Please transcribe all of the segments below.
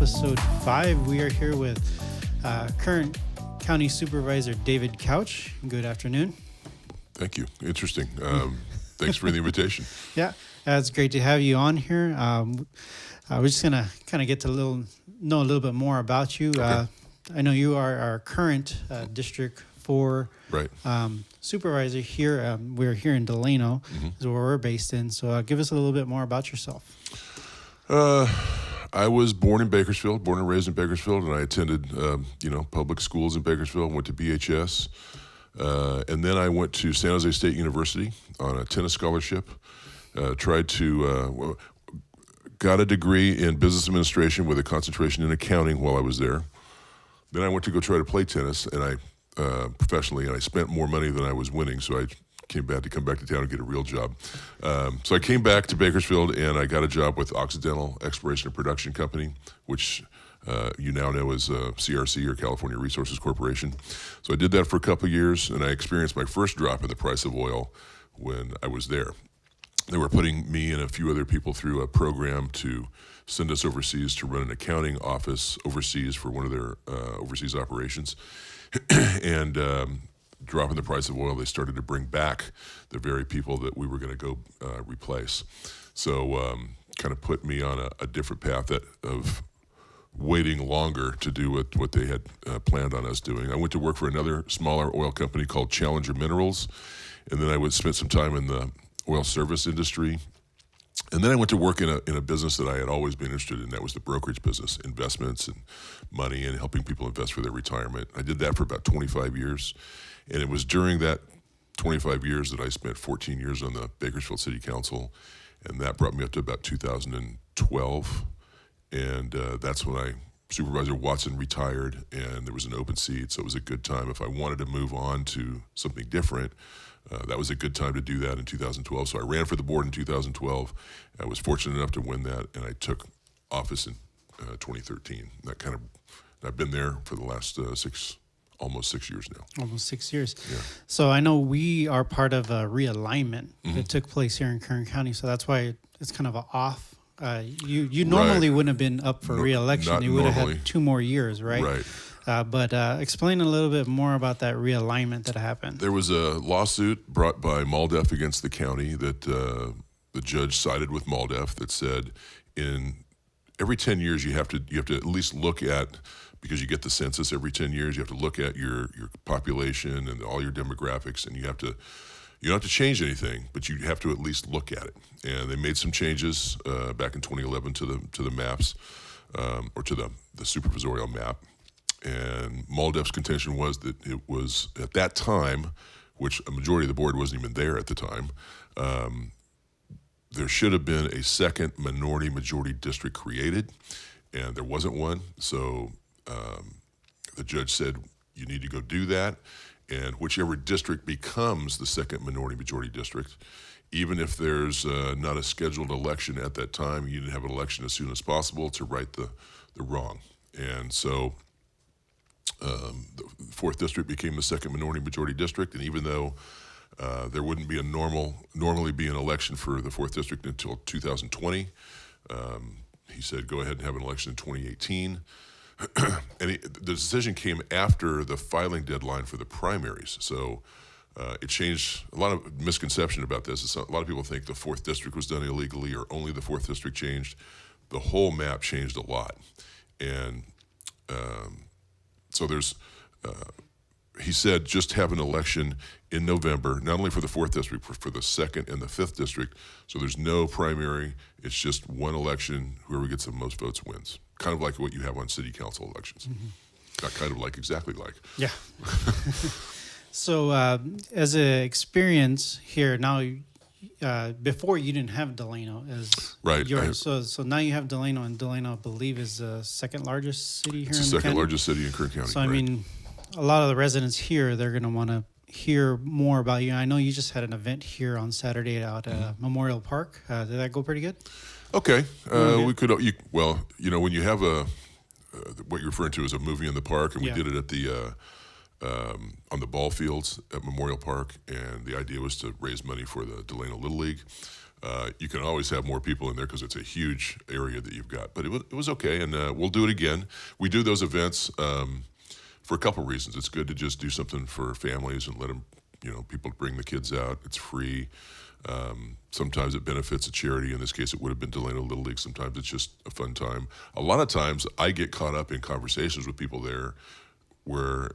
episode 5. We are here with Kern County Supervisor David Couch. Good afternoon. Thank you. Interesting. Thanks for the invitation. Yeah, it's great to have you on here. We're just going to kind of get to know a little bit more about you. Okay. I know you are our current District 4 Right. supervisor here. We're here in Delano, is where we're based in. So give us a little bit more about yourself. I was born and raised in Bakersfield, and I attended, public schools in Bakersfield, went to BHS, and then I went to San Jose State University on a tennis scholarship, got a degree in business administration with a concentration in accounting while I was there. Then I went to go try to play tennis, and professionally, and I spent more money than I was winning, so I come back to town and get a real job. So I came back to Bakersfield, and I got a job with Occidental Exploration and Production Company, which you now know as CRC, or California Resources Corporation. So I did that for a couple of years, and I experienced my first drop in the price of oil when I was there. They were putting me and a few other people through a program to send us overseas to run an accounting office overseas for one of their overseas operations. And dropping the price of oil, they started to bring back the very people that we were going to go replace. So kind of put me on a different path of waiting longer to do what they had planned on us doing. I went to work for another smaller oil company called Challenger Minerals, and then I spent some time in the oil service industry. And then I went to work in a business that I had always been interested in. That was the brokerage business, investments and money and helping people invest for their retirement. I did that for about 25 years. And it was during that 25 years that I spent 14 years on the Bakersfield City Council. And that brought me up to about 2012. And that's when Supervisor Watson retired, and there was an open seat. So it was a good time. If I wanted to move on to something different, that was a good time to do that in 2012. So I ran for the board in 2012. I was fortunate enough to win that, and I took office in 2013. I've been there for the last almost 6 years now. Almost 6 years. Yeah. So I know we are part of a realignment that took place here in Kern County. So that's why it's kind of off. You normally wouldn't have been up for re-election. You would have had 2 more years, right? Right. But explain a little bit more about that realignment that happened. There was a lawsuit brought by MALDEF against the county that the judge sided with MALDEF that said in every 10 years you have to at least look at, because you get the census every 10 years, you have to look at your population and all your demographics, and you don't have to change anything, but you have to at least look at it. And they made some changes back in 2011 to the maps, or to the supervisorial map. And MALDEF's contention was that it was, at that time, which a majority of the board wasn't even there at the time, there should have been a second minority-majority district created, and there wasn't one. So the judge said, you need to go do that, and whichever district becomes the second minority-majority district, even if there's not a scheduled election at that time, you need to have an election as soon as possible to right the wrong. And so the 4th District became the second minority-majority district, and even though there wouldn't be normally be an election for the 4th District until 2020, he said go ahead and have an election in 2018. And the decision came after the filing deadline for the primaries, so it changed. A lot of misconception about this. A lot of people think the 4th District was done illegally, or only the 4th District changed. The whole map changed a lot, and so he said just have an election in November, not only for the 4th District, but for the 2nd and the 5th District. So there's no primary. It's just one election. Whoever gets the most votes wins. Kind of like what you have on city council elections. Not kind of like, exactly like. Yeah. So as an experience here now, before you didn't have Delano as yours. So now you have Delano, and Delano, I believe, is the second largest city here in the county. It's the second largest city in Kern County. So, I mean, a lot of the residents here, they're going to want to hear more about you. I know you just had an event here on Saturday out at Memorial Park. Did that go pretty good? Okay. We could, when you have what you're referring to as a movie in the park, and we did it at the on the ball fields at Memorial Park, and the idea was to raise money for the Delano Little League. You can always have more people in there because it's a huge area that you've got, but it was okay, and we'll do it again. We do those events for a couple reasons. It's good to just do something for families and let them, people bring the kids out. It's free. Sometimes it benefits a charity. In this case, it would have been Delano Little League. Sometimes it's just a fun time. A lot of times I get caught up in conversations with people there where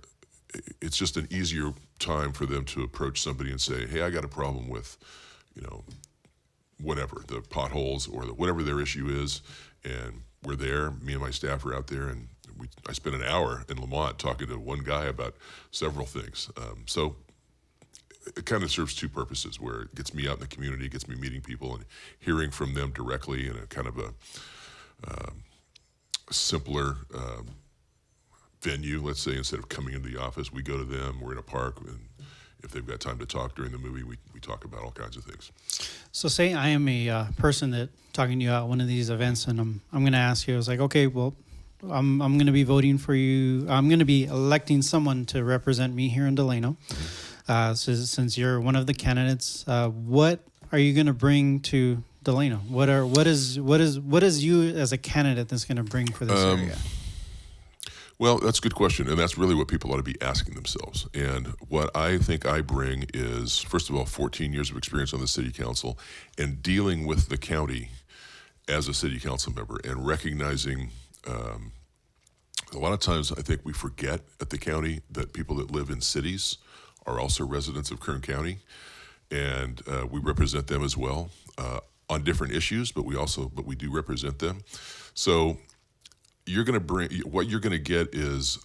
it's just an easier time for them to approach somebody and say, hey, I got a problem with, whatever, the potholes or whatever their issue is. And we're there, me and my staff are out there, and I spent an hour in Lamont talking to one guy about several things. So it kind of serves two purposes, where it gets me out in the community, gets me meeting people and hearing from them directly in a kind of a simpler venue, let's say. Instead of coming into the office, we go to them, we're in a park, and if they've got time to talk during the movie, we talk about all kinds of things. So say I am a person that talking to you at one of these events, and I'm going to ask you, I was like, okay, well, I'm going to be voting for you. I'm going to be electing someone to represent me here in Delano. So since you're one of the candidates, what are you going to bring to Delano? What is you as a candidate that's going to bring for this area? Well, that's a good question, and that's really what people ought to be asking themselves. And what I think I bring is, first of all, 14 years of experience on the city council and dealing with the county as a city council member and recognizing a lot of times I think we forget at the county that people that live in cities are also residents of Kern County, and we represent them as well on different issues, but we do represent them. So what you're going to get is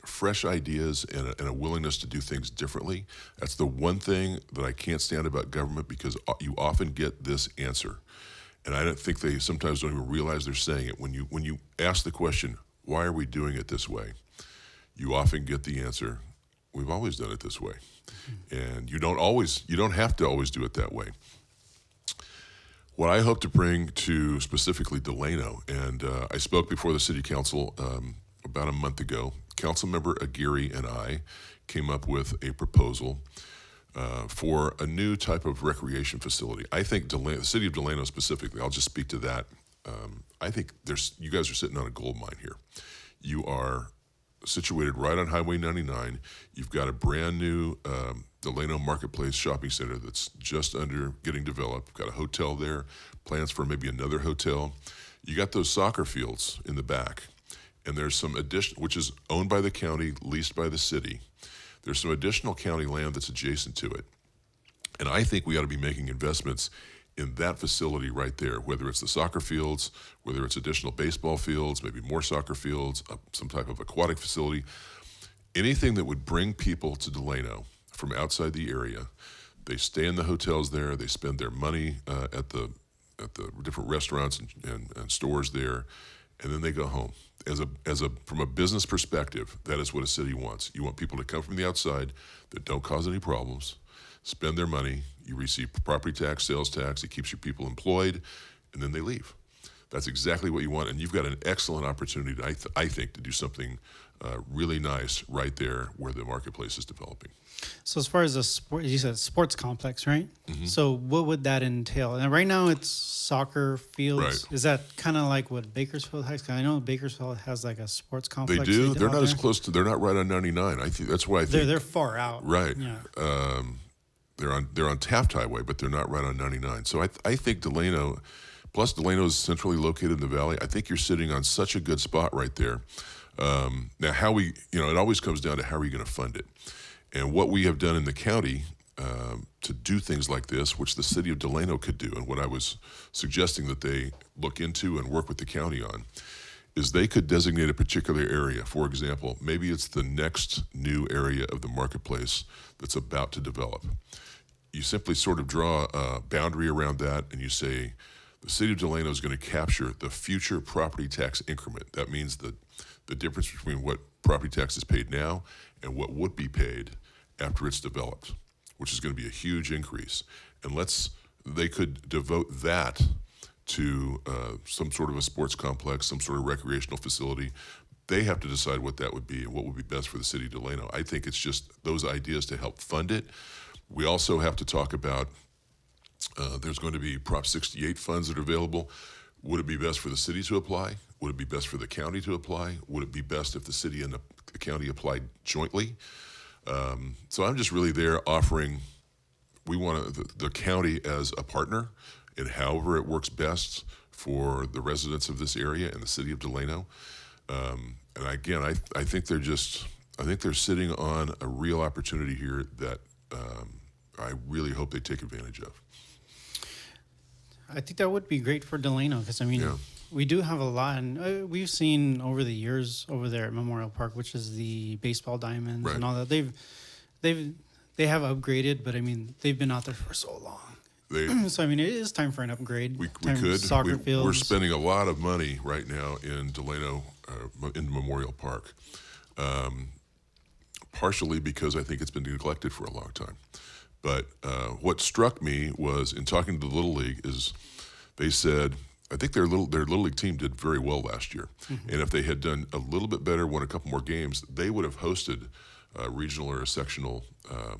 fresh ideas and a willingness to do things differently. That's the one thing that I can't stand about government, because you often get this answer, and I don't think they sometimes don't even realize they're saying it. When you ask the question, why are we doing it this way? You often get the answer, we've always done it this way. And you don't have to always do it that way. What I hope to bring to specifically Delano, and I spoke before the city council about a month ago. Councilmember Aguirre and I came up with a proposal for a new type of recreation facility. I think the city of Delano specifically, I'll just speak to that. I think you guys are sitting on a gold mine here. You are situated right on Highway 99. You've got a brand new Delano Marketplace shopping center that's just under getting developed. Got a hotel there, plans for maybe another hotel. You got those soccer fields in the back, and there's some additional, which is owned by the county, leased by the city. There's some additional county land that's adjacent to it. And I think we ought to be making investments in that facility right there, whether it's the soccer fields, whether it's additional baseball fields, maybe more soccer fields, some type of aquatic facility, anything that would bring people to Delano from outside the area. They stay in the hotels there, they spend their money at the different restaurants and stores there, and then they go home. From a business perspective, that is what a city wants. You want people to come from the outside that don't cause any problems, spend their money, you receive property tax, sales tax, it keeps your people employed, and then they leave. That's exactly what you want, and you've got an excellent opportunity, I think, to do something really nice right there where the marketplace is developing. So as far as you said sports complex, right? Mm-hmm. So what would that entail? And right now it's soccer fields. Right. Is that kind of like what Bakersfield has? I know Bakersfield has like a sports complex. They do. They're not as close to. They're not right on 99. I think that's why I think they're far out. Right. Yeah. They're on Taft Highway, but they're not right on 99. So I think Delano, plus Delano is centrally located in the valley. I think you're sitting on such a good spot right there. Now, it always comes down to how are you going to fund it, and what we have done in the county to do things like this, which the city of Delano could do, and what I was suggesting that they look into and work with the county on, is they could designate a particular area. For example, maybe it's the next new area of the marketplace that's about to develop. You simply sort of draw a boundary around that, and you say the city of Delano is going to capture the future property tax increment. That means the difference between what property tax is paid now and what would be paid after it's developed, which is going to be a huge increase. And they could devote that to some sort of a sports complex, some sort of recreational facility, they have to decide what that would be and what would be best for the city of Delano. I think it's just those ideas to help fund it. We also have to talk about, there's going to be Prop 68 funds that are available. Would it be best for the city to apply? Would it be best for the county to apply? Would it be best if the city and the county applied jointly? So I'm just really there offering, we want the county as a partner in however it works best for the residents of this area and the city of Delano. And again, I think they're sitting on a real opportunity here that I really hope they take advantage of. I think that would be great for Delano because, I mean, we do have a lot. And we've seen over the years over there at Memorial Park, which is the baseball diamonds and all that. They have upgraded, but, I mean, they've been out there for so long. So, I mean, it is time for an upgrade. We could. Soccer fields. We're spending a lot of money right now in Delano, in Memorial Park, partially because I think it's been neglected for a long time. But what struck me was, in talking to the Little League, is they said, I think their Little League team did very well last year. Mm-hmm. And if they had done a little bit better, won a couple more games, they would have hosted a regional or a sectional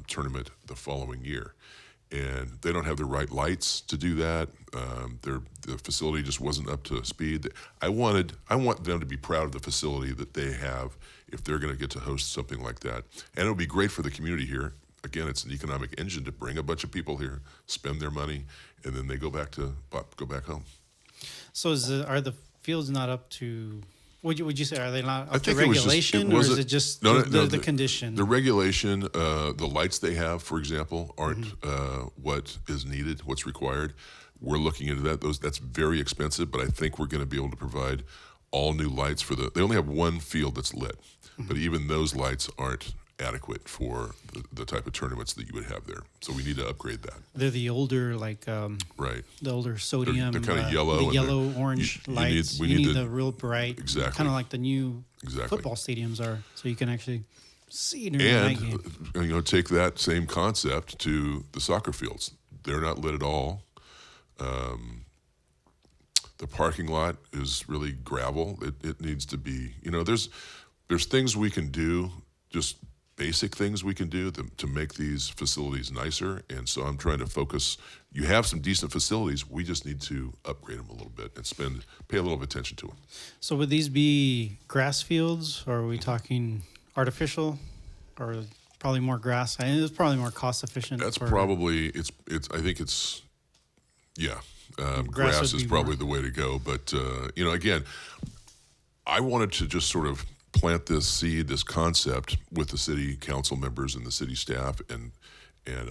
tournament the following year. And they don't have the right lights to do that. The facility just wasn't up to speed. I want them to be proud of the facility that they have if they're going to get to host something like that. And it would be great for the community here. Again, it's an economic engine to bring a bunch of people here, spend their money, and then they go back home. So are the fields not up to? Would you say, are they not up to regulation, or is it just the condition? The regulation, the lights they have, for example, aren't what is needed, what's required. We're looking into that. That's very expensive, but I think we're going to be able to provide all new lights for they only have one field that's lit, but even those lights aren't adequate for the type of tournaments that you would have there. So we need to upgrade that. They're the older, right. The older sodium. They're kind of yellow. The yellow orange lights. We need the real bright. Exactly. Kind of like the new football stadiums are, so you can actually see during the night game. And take that same concept to the soccer fields. They're not lit at all. The parking lot is really gravel. It needs to be. There's things we can do, just basic things we can do to make these facilities nicer. And so I'm trying to focus. You have some decent facilities. We just need to upgrade them a little bit and pay a little bit of attention to them. So would these be grass fields, or are we talking artificial, or probably more grass? I think it's probably more cost efficient. That's probably I think it's grass is probably the way to go. But again, I wanted to just sort of plant this seed, this concept with the city council members and the city staff, and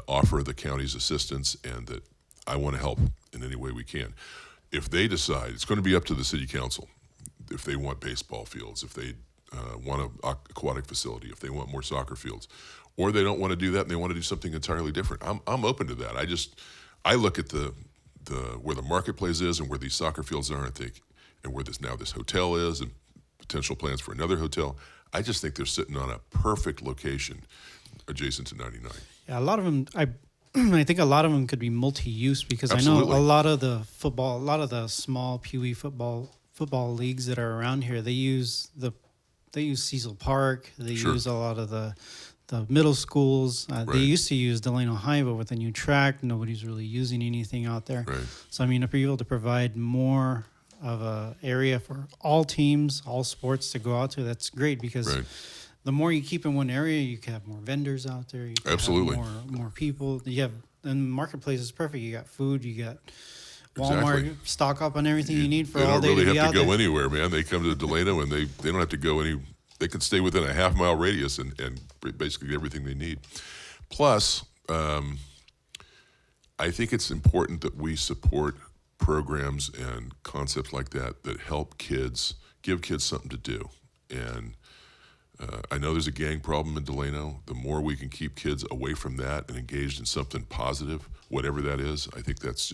offer the county's assistance, and that I want to help in any way we can. If they decide, it's going to be up to the city council, if they want baseball fields, if they want an aquatic facility, if they want more soccer fields, or they don't want to do that and they want to do something entirely different. I'm open to that. I look at the where the marketplace is and where these soccer fields are, and where this hotel is, and potential plans for another hotel. I just think they're sitting on a perfect location adjacent to 99. Yeah, a lot of them, I think a lot of them could be multi-use, because Absolutely. I know a lot of the small Pee Wee football leagues that are around here, they use Cecil Park. They use a lot of the middle schools. They used to use Delano High, but with the new track, nobody's really using anything out there. Right. So, I mean, if you're able to provide more of a area for all teams, all sports to go out to, that's great, because the more you keep in one area, you can have more vendors out there. You can Absolutely. have more people. And the marketplace is perfect. You got food, you got Walmart, stock up on everything you need for all day to be out there. They don't really have to go anywhere, man. They come to Delano and they don't have to go they can stay within a half-mile radius and basically get everything they need. Plus, I think it's important that we support programs and concepts like that help kids, give kids something to do. And I know there's a gang problem in Delano. The more we can keep kids away from that and engaged in something positive, whatever that is, I think that's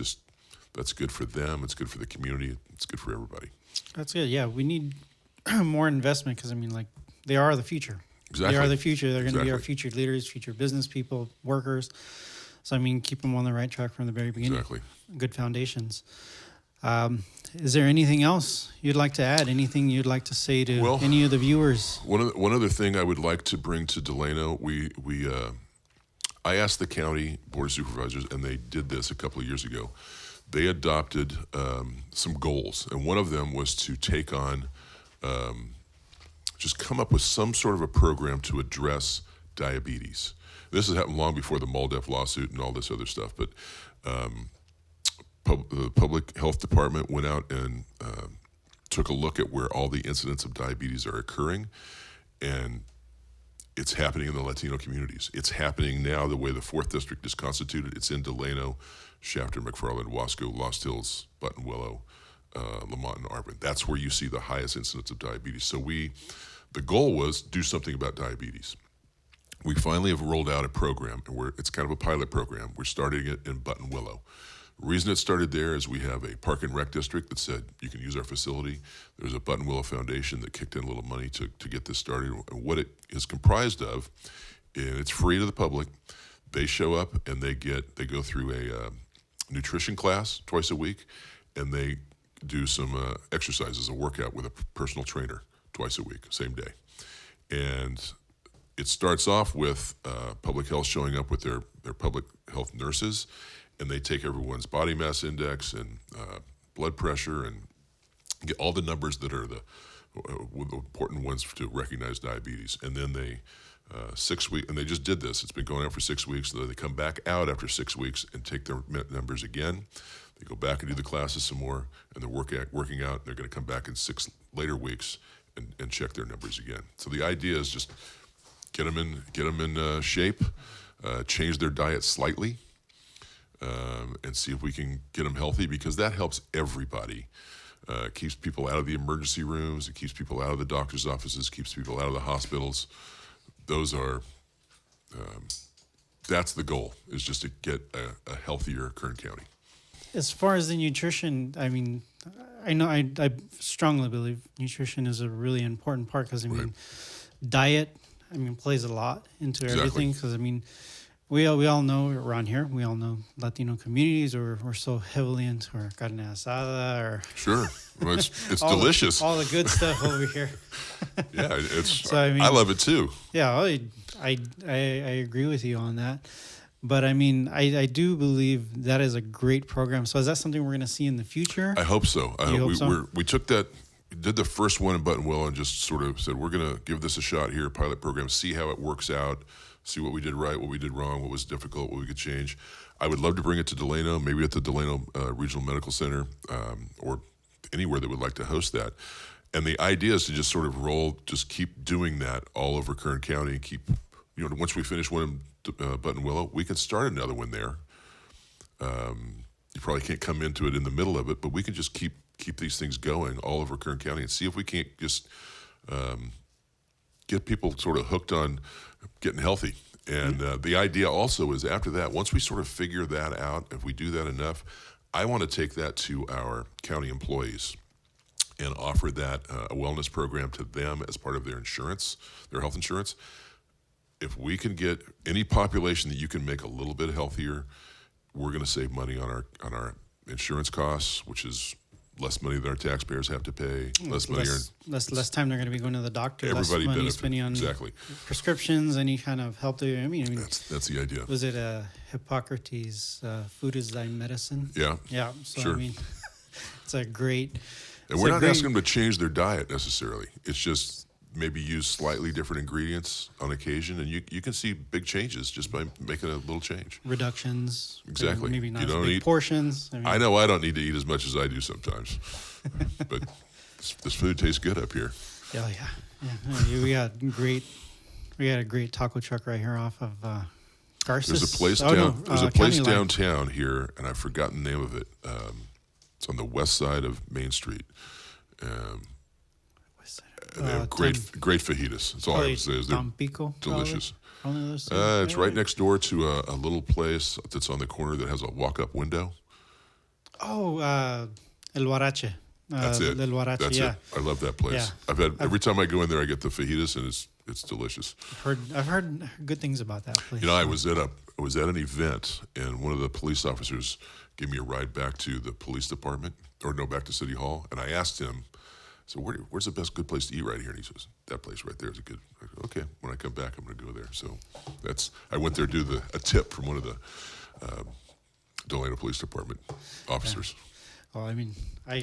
good for them. It's good for the community. It's good for everybody. That's good. Yeah, we need more investment, because, I mean, like, they are the future. Exactly. They are the future. They're going to be our future leaders, future business people, workers. So, I mean, keep them on the right track from the very beginning. Exactly. Good foundations. Is there anything else you'd like to add? Anything you'd like to say to any of the viewers? One other thing I would like to bring to Delano, I asked the county board of supervisors, and they did this a couple of years ago. They adopted some goals, and one of them was to take on, just come up with some sort of a program to address diabetes. This has happened long before the MALDEF lawsuit and all this other stuff, but the public health department went out and took a look at where all the incidents of diabetes are occurring, and it's happening in the Latino communities. It's happening now the way the 4th District is constituted. It's in Delano, Shafter, McFarland, Wasco, Lost Hills, Buttonwillow, Lamont, and Arbor. That's where you see the highest incidence of diabetes. So the goal was do something about diabetes. We finally have rolled out a program, and it's kind of a pilot program. We're starting it in Buttonwillow. The reason it started there is we have a park and rec district that said you can use our facility. There's a Buttonwillow Foundation that kicked in a little money to get this started. And what it is comprised of, and it's free to the public. They show up and they go through a nutrition class twice a week, and they do some exercises, a workout with a personal trainer twice a week, same day. And it starts off with public health showing up with their public health nurses, and they take everyone's body mass index and blood pressure and get all the numbers that are the important ones to recognize diabetes. And then they 6 weeks, and they just did this. It's been going on for 6 weeks. So they come back out after 6 weeks and take their numbers again. They go back and do the classes some more, and they're working out. And they're going to come back in 6 later weeks and check their numbers again. So the idea is just get them in shape, change their diet slightly, and see if we can get them healthy, because that helps everybody. It keeps people out of the emergency rooms. It keeps people out of the doctor's offices. Keeps people out of the hospitals. That's the goal, is just to get a healthier Kern County. As far as the nutrition, I mean, I strongly believe nutrition is a really important part, because diet, plays a lot into everything. Because we all know around here, we all know Latino communities, or we're so heavily into our carne asada, or sure, well, it's delicious. All the good stuff over here. Yeah, so, I love it too. Yeah, I agree with you on that. But I do believe that is a great program. So is that something we're going to see in the future? I hope so. We took that, did the first one in Buttonwillow, and just sort of said, we're going to give this a shot here, pilot program, see how it works out, see what we did right, what we did wrong, what was difficult, what we could change. I would love to bring it to Delano, maybe at the Delano Regional Medical Center, or anywhere that would like to host that. And the idea is to just sort of just keep doing that all over Kern County. Once we finish one in Buttonwillow, we can start another one there. You probably can't come into it in the middle of it, but we can just keep these things going all over Kern County and see if we can't just get people sort of hooked on getting healthy. And the idea also is, after that, once we sort of figure that out, if we do that enough, I want to take that to our county employees and offer that a wellness program to them as part of their insurance, their health insurance. If we can get any population that you can make a little bit healthier, we're going to save money on our insurance costs, which is less money that our taxpayers have to pay, less time they're going to be going to the doctor, everybody less money spending on prescriptions, any kind of health. That's the idea. Was it Hippocrates, food is thy medicine? Yeah. Yeah. So, sure. It's a great... And we're not asking them to change their diet necessarily. It's just maybe use slightly different ingredients on occasion, and you can see big changes just by making a little change. Reductions. Exactly. Maybe not as big portions. I know I don't need to eat as much as I do sometimes, but this food tastes good up here. Yeah. We got a great taco truck right here off of Garces. There's a place downtown here, and I've forgotten the name of it. It's on the west side of Main Street. They have great fajitas. That's all I have to say. Is they're Tampico, delicious. It's right next door to a little place that's on the corner that has a walk-up window. Oh, El Huarache. That's it. El Huarache, That's it. I love that place. Yeah. Every time I go in there, I get the fajitas, and it's delicious. I've heard good things about that place. I was at an event, and one of the police officers gave me a ride back to the police department, or no, back to City Hall. And I asked him, so where's the best good place to eat right here? And he says, that place right there is a good. I go, okay, when I come back, I'm going to go there. So I went there to do a tip from one of the Delano Police Department officers. Well, I mean, I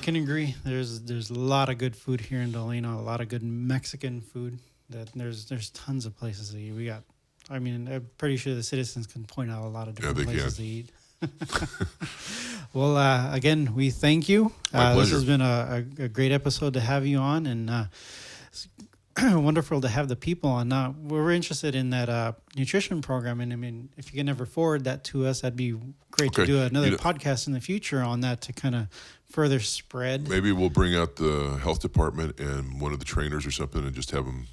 can agree. There's a lot of good food here in Delano, a lot of good Mexican food. That there's tons of places to eat. We got. I mean, I'm pretty sure the citizens can point out a lot of different places to eat. Well, again, we thank you. This has been a great episode to have you on, and it's wonderful to have the people on. We're interested in that nutrition program, and I mean, if you can ever forward that to us, that'd be great to do another podcast in the future on that to kind of further spread. Maybe we'll bring out the health department and one of the trainers or something, and just have them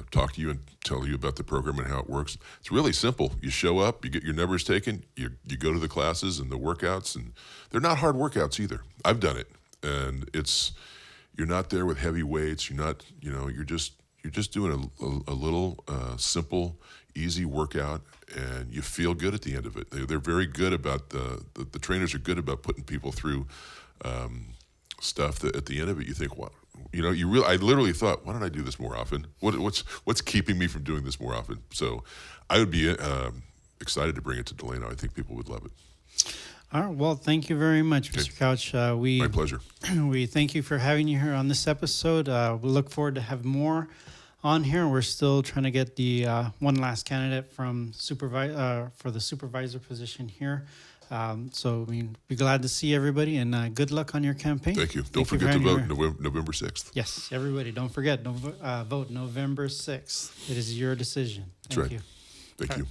talk to you and tell you about the program and how it works. It's really simple. You show up, you get your numbers taken, you go to the classes and the workouts, and they're not hard workouts either. I've done it, and you're not there with heavy weights. You're not, you're just doing a little simple, easy workout, and you feel good at the end of it. They're very good about the trainers are good about putting people through stuff that at the end of it you think, what. I literally thought, why don't I do this more often? What's keeping me from doing this more often? So I would be excited to bring it to Delano. I think people would love it. All right. Well, thank you very much, Mr. Couch. My pleasure. We thank you for having you here on this episode. We look forward to have more on here. We're still trying to get the one last candidate from for the supervisor position here. So we'd be glad to see everybody, and good luck on your campaign. Thank you. Don't forget to vote November 6th. Yes, everybody, don't forget, vote November 6th. It is your decision. That's right. Thank you.